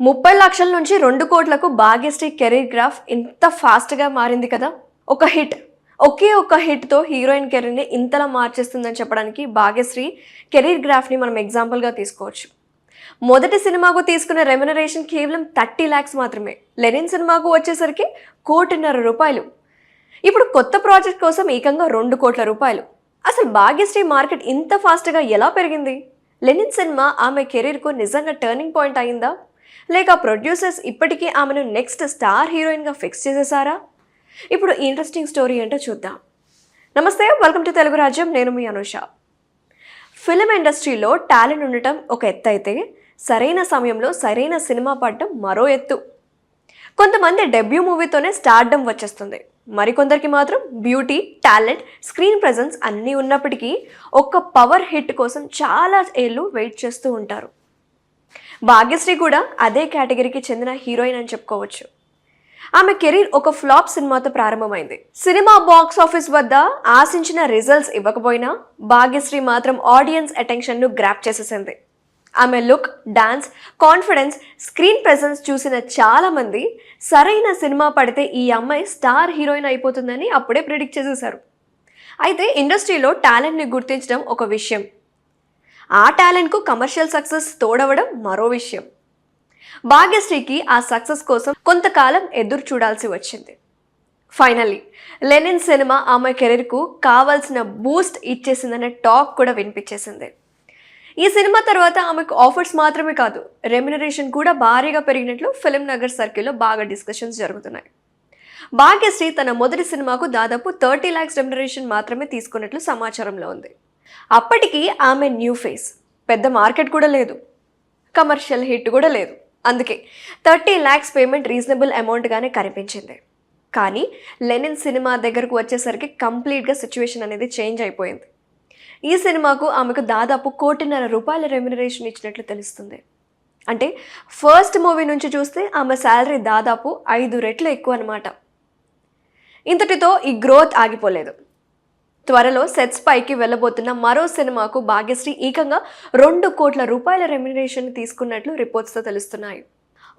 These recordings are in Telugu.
30 లక్షల నుంచి 2 కోట్లకు భాగ్యశ్రీ కెరీర్ గ్రాఫ్ ఇంత ఫాస్ట్గా మారింది కదా. ఒక హిట్, ఒకే ఒక హిట్తో హీరోయిన్ కెరీర్ని ఇంతలా మార్చేస్తుందని చెప్పడానికి భాగ్యశ్రీ కెరీర్ గ్రాఫ్ని మనం ఎగ్జాంపుల్గా తీసుకోవచ్చు. మొదటి సినిమాకు తీసుకున్న రెమ్యునరేషన్ కేవలం 30 lakhs మాత్రమే. లెనిన్ సినిమాకు వచ్చేసరికి 1.5 కోటి. ఇప్పుడు కొత్త ప్రాజెక్ట్ కోసం ఏకంగా 2 కోట్ల రూపాయలు. అసలు భాగ్యశ్రీ మార్కెట్ ఇంత ఫాస్ట్గా ఎలా పెరిగింది? లెనిన్ సినిమా ఆమె కెరీర్కు నిజంగా టర్నింగ్ పాయింట్ అయిందా, లేక ప్రొడ్యూసర్స్ ఇప్పటికీ ఆమెను నెక్స్ట్ స్టార్ హీరోయిన్గా ఫిక్స్ చేసేసారా? ఇప్పుడు ఇంట్రెస్టింగ్ స్టోరీ ఏంటో చూద్దాం. నమస్తే, వెల్కమ్ టు తెలుగు రాజ్యం. నేను మీ అనుష. ఫిలిం ఇండస్ట్రీలో టాలెంట్ ఉండటం ఒక ఎత్తు అయితే, సరైన సమయంలో సరైన సినిమా పడటం మరో ఎత్తు. కొంతమంది డెబ్యూ మూవీతోనే స్టార్డమ్ వచ్చేస్తుంది. మరికొందరికి మాత్రం బ్యూటీ, టాలెంట్, స్క్రీన్ ప్రెజెన్స్ అన్నీ ఉన్నప్పటికీ ఒక్క పవర్ హిట్ కోసం చాలా ఏళ్ళు వెయిట్ చేస్తూ ఉంటారు. భాగ్యశ్రీ కూడా అదే కేటగిరీకి చెందిన హీరోయిన్ అని చెప్పుకోవచ్చు. ఆమె కెరీర్ ఒక ఫ్లాప్ సినిమాతో ప్రారంభమైంది. సినిమా బాక్స్ ఆఫీస్ వద్ద ఆశించిన రిజల్ట్స్ ఇవ్వకపోయినా భాగ్యశ్రీ మాత్రం ఆడియన్స్ అటెన్షన్ను గ్రాప్ చేసేసింది. ఆమె look, dance, confidence, screen presence చూసిన చాలా మంది సరైన సినిమా పడితే ఈ అమ్మాయి స్టార్ హీరోయిన్ అయిపోతుందని అప్పుడే ప్రిడిక్ట్ చేసేశారు. అయితే ఇండస్ట్రీలో టాలెంట్ని గుర్తించడం ఒక విషయం, ఆ టాలెంట్కు కమర్షియల్ సక్సెస్ తోడవడం మరో విషయం. భాగ్యశ్రీకి ఆ సక్సెస్ కోసం కొంతకాలం ఎదురు చూడాల్సి వచ్చింది. ఫైనల్లీ లెనిన్ సినిమా ఆమె కెరీర్కు కావాల్సిన బూస్ట్ ఇచ్చేసిందనే టాక్ కూడా వినిపించేసింది. ఈ సినిమా తర్వాత ఆమెకు ఆఫర్స్ మాత్రమే కాదు, రెమ్యునరేషన్ కూడా భారీగా పెరిగినట్లు ఫిలిం నగర్ సర్కిల్లో బాగా డిస్కషన్స్ జరుగుతున్నాయి. భాగ్యశ్రీ తన మొదటి సినిమాకు దాదాపు 30 lakhs రెమ్యునరేషన్ మాత్రమే తీసుకున్నట్లు సమాచారంలో ఉంది. అప్పటికి ఆమె న్యూ ఫేస్, పెద్ద మార్కెట్ కూడా లేదు, కమర్షియల్ హిట్ కూడా లేదు. అందుకే 30 lakhs పేమెంట్ రీజనబుల్ అమౌంట్గానే కనిపించింది. కానీ లెనిన్ సినిమా దగ్గరకు వచ్చేసరికి కంప్లీట్గా సిచ్యువేషన్ అనేది చేంజ్ అయిపోయింది. ఈ సినిమాకు ఆమెకు దాదాపు 1.5 కోట్ల రెమ్యునరేషన్ ఇచ్చినట్లు తెలుస్తుంది. అంటే ఫస్ట్ మూవీ నుంచి చూస్తే ఆమె శాలరీ దాదాపు 5 రెట్లు ఎక్కువ అన్నమాట. ఇంతటితో ఈ గ్రోత్ ఆగిపోలేదు. త్వరలో సెట్స్ పైకి వెళ్ళబోతున్న మరో సినిమాకు భాగ్యశ్రీ ఏకంగా 2 కోట్ల రూపాయల రెమ్యునరేషన్ తీసుకున్నట్లు రిపోర్ట్స్తో తెలుస్తున్నాయి.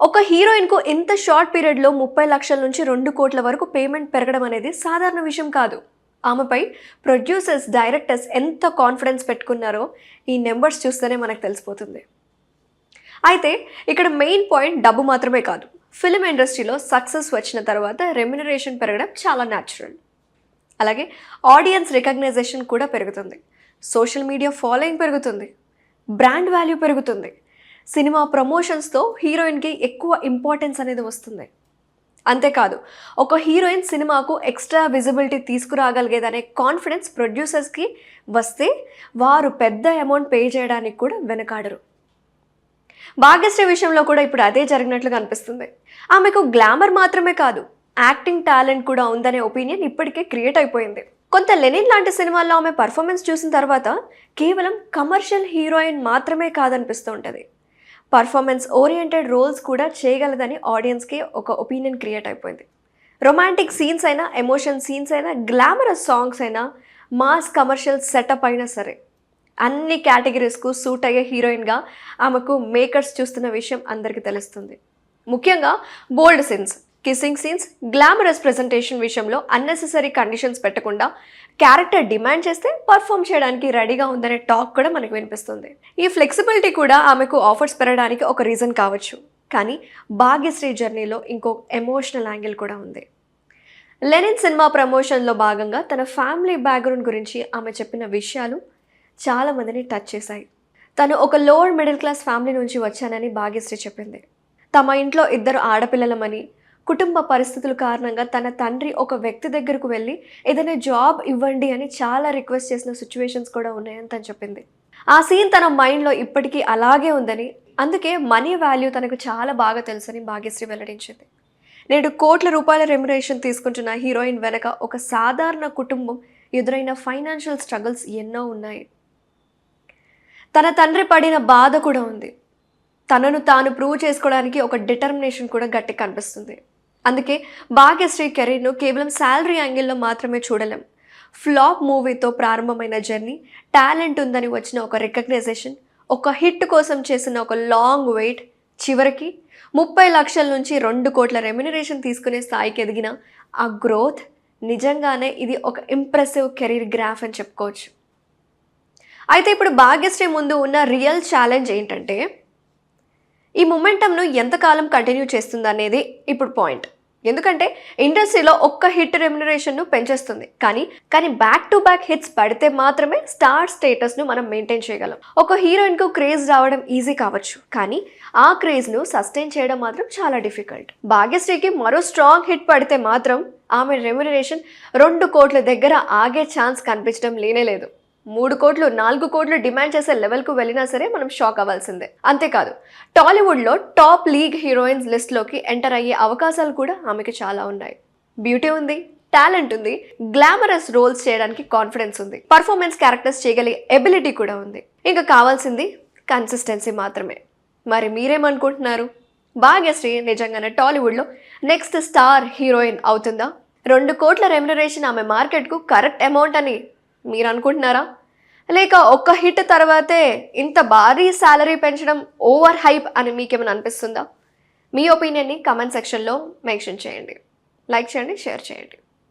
ఒక హీరోయిన్కు ఇంత షార్ట్ పీరియడ్లో 30 లక్షల నుంచి 2 కోట్ల వరకు పేమెంట్ పెరగడం అనేది సాధారణ విషయం కాదు. ఆమెపై ప్రొడ్యూసర్స్, డైరెక్టర్స్ ఎంత కాన్ఫిడెన్స్ పెట్టుకున్నారో ఈ నెంబర్స్ చూస్తేనే మనకు తెలిసిపోతుంది. అయితే ఇక్కడ మెయిన్ పాయింట్ డబ్బు మాత్రమే కాదు. ఫిలిం ఇండస్ట్రీలో సక్సెస్ వచ్చిన తర్వాత రెమ్యునరేషన్ పెరగడం చాలా న్యాచురల్. అలాగే ఆడియన్స్ రికగ్నైజేషన్ కూడా పెరుగుతుంది, సోషల్ మీడియా ఫాలోయింగ్ పెరుగుతుంది, బ్రాండ్ వాల్యూ పెరుగుతుంది, సినిమా ప్రమోషన్స్తో హీరోయిన్కి ఎక్కువ ఇంపార్టెన్స్ అనేది వస్తుంది. అంతేకాదు, ఒక హీరోయిన్ సినిమాకు ఎక్స్ట్రా విజిబిలిటీ తీసుకురాగలిగేదనే కాన్ఫిడెన్స్ ప్రొడ్యూసర్స్కి వస్తే వారు పెద్ద అమౌంట్ పే చేయడానికి కూడా వెనకాడరు. భాగ్యశ్రీ విషయంలో కూడా ఇప్పుడు అదే జరిగినట్లుగా అనిపిస్తుంది. ఆమెకు గ్లామర్ మాత్రమే కాదు, యాక్టింగ్ టాలెంట్ కూడా ఉందనే ఒపీనియన్ ఇప్పటికే క్రియేట్ అయిపోయింది. కొంత లెనిన్ లాంటి సినిమాల్లో ఆమె పర్ఫార్మెన్స్ చూసిన తర్వాత కేవలం కమర్షియల్ హీరోయిన్ మాత్రమే కాదనిపిస్తూ ఉంటుంది, పర్ఫార్మెన్స్ ఓరియంటెడ్ రోల్స్ కూడా చేయగలదని ఆడియన్స్కి ఒక ఒపీనియన్ క్రియేట్ అయిపోయింది. రొమాంటిక్ సీన్స్ అయినా, ఎమోషన్ సీన్స్ అయినా, గ్లామరస్ సాంగ్స్ అయినా, మాస్ కమర్షియల్ సెటప్ అయినా సరే అన్ని కేటగిరీస్కు సూట్ అయ్యే హీరోయిన్గా ఆమెకు మేకర్స్ చూస్తున్న విషయం అందరికీ తెలుస్తుంది. ముఖ్యంగా bold scenes, kissing scenes, glamorous presentation విషయంలో అన్నెసెసరీ కండిషన్స్ పెట్టకుండా క్యారెక్టర్ డిమాండ్ చేస్తే పర్ఫామ్ చేయడానికి రెడీగా ఉందనే టాక్ కూడా మనకు వినిపిస్తుంది. ఈ ఫ్లెక్సిబిలిటీ కూడా ఆమెకు ఆఫర్స్ పెరగడానికి ఒక రీజన్ కావచ్చు. కానీ భాగ్యశ్రీ జర్నీలో ఇంకో ఎమోషనల్ యాంగిల్ కూడా ఉంది. లెనిన్ సినిమా ప్రమోషన్లో భాగంగా తన ఫ్యామిలీ బ్యాక్గ్రౌండ్ గురించి ఆమె చెప్పిన విషయాలు చాలామందిని టచ్ చేశాయి. తను ఒక లోవర్ మిడిల్ క్లాస్ ఫ్యామిలీ నుంచి వచ్చానని భాగ్యశ్రీ చెప్పింది. తమ ఇంట్లో 2 ఆడపిల్లలమని, కుటుంబ పరిస్థితుల కారణంగా తన తండ్రి ఒక వ్యక్తి దగ్గరకు వెళ్ళి ఏదైనా జాబ్ ఇవ్వండి అని చాలా రిక్వెస్ట్ చేసిన సిచ్యువేషన్స్ కూడా ఉన్నాయని తను చెప్పింది. ఆ సీన్ తన మైండ్లో ఇప్పటికీ అలాగే ఉందని, అందుకే మనీ వాల్యూ తనకు చాలా బాగా తెలుసని భాగ్యశ్రీ వెల్లడించింది. నేడు కోట్ల రూపాయల రెమ్యునరేషన్ తీసుకుంటున్న హీరోయిన్ వెనక ఒక సాధారణ కుటుంబం ఎదురైన ఫైనాన్షియల్ స్ట్రగుల్స్ ఎన్నో ఉన్నాయి. తన తండ్రి పడిన బాధ కూడా ఉంది. తనను తాను ప్రూవ్ చేసుకోవడానికి ఒక డిటర్మినేషన్ కూడా గట్టి కనిపిస్తుంది. అందుకే భాగ్యశ్రీ కెరీర్ను కేవలం శాలరీ యాంగిల్లో మాత్రమే చూడలేం. ఫ్లాప్ మూవీతో ప్రారంభమైన జర్నీ, టాలెంట్ ఉందని వచ్చిన ఒక రికగ్నైజేషన్, ఒక హిట్ కోసం చేసిన ఒక లాంగ్ వెయిట్, చివరికి 30 లక్షల నుంచి 2 కోట్ల రెమ్యునరేషన్ తీసుకునే స్థాయికి ఎదిగిన ఆ గ్రోత్ నిజంగానే ఇది ఒక ఇంప్రెసివ్ కెరీర్ గ్రాఫ్ అని చెప్పుకోవచ్చు. అయితే ఇప్పుడు భాగ్యశ్రీ ముందు ఉన్న రియల్ ఛాలెంజ్ ఏంటంటే ఈ మొమెంటంను ఎంతకాలం కంటిన్యూ చేస్తుంది అనేది ఇప్పుడు పాయింట్. ఎందుకంటే ఇండస్ట్రీలో ఒక్క హిట్ రెమ్యునరేషన్ను పెంచేస్తుంది, కానీ బ్యాక్ టు బ్యాక్ హిట్స్ పడితే మాత్రమే స్టార్ స్టేటస్ను మనం మెయింటైన్ చేయగలం. ఒక హీరోయిన్కు క్రేజ్ రావడం ఈజీ కావచ్చు, కానీ ఆ క్రేజ్ను సస్టైన్ చేయడం మాత్రం చాలా డిఫికల్ట్. భాగ్యశ్రీకి మరో స్ట్రాంగ్ హిట్ పడితే మాత్రం ఆమె రెమ్యునరేషన్ 2 కోట్ల దగ్గర ఆగే ఛాన్స్ కనిపించడం లేనేలేదు. 3 కోట్లు 4 కోట్లు డిమాండ్ చేసే లెవెల్కు వెళ్ళినా సరే మనం షాక్ అవ్వాల్సిందే. అంతేకాదు టాలీవుడ్లో టాప్ లీగ్ హీరోయిన్స్ లిస్ట్లోకి ఎంటర్ అయ్యే అవకాశాలు కూడా ఆమెకి చాలా ఉన్నాయి. బ్యూటీ ఉంది, టాలెంట్ ఉంది, గ్లామరస్ రోల్స్ చేయడానికి కాన్ఫిడెన్స్ ఉంది, పర్ఫార్మెన్స్ క్యారెక్టర్స్ చేయగలిగే ఎబిలిటీ కూడా ఉంది. ఇంకా కావాల్సింది కన్సిస్టెన్సీ మాత్రమే. మరి మీరేమనుకుంటున్నారు? భాగ్యశ్రీ నిజంగానే టాలీవుడ్లో నెక్స్ట్ స్టార్ హీరోయిన్ అవుతుందా? 2 కోట్ల రెమ్యునరేషన్ ఆమె మార్కెట్కు కరెక్ట్ అమౌంట్ అని మీరు అనుకుంటున్నారా? లేక ఒక్క హిట్ తర్వాతే ఇంత భారీ శాలరీ పెంచడం ఓవర్ హైప్ అని మీకేమైనా అనిపిస్తుందా? మీ ఒపీనియన్ని కామెంట్ సెక్షన్లో మెన్షన్ చేయండి. లైక్ చేయండి, షేర్ చేయండి.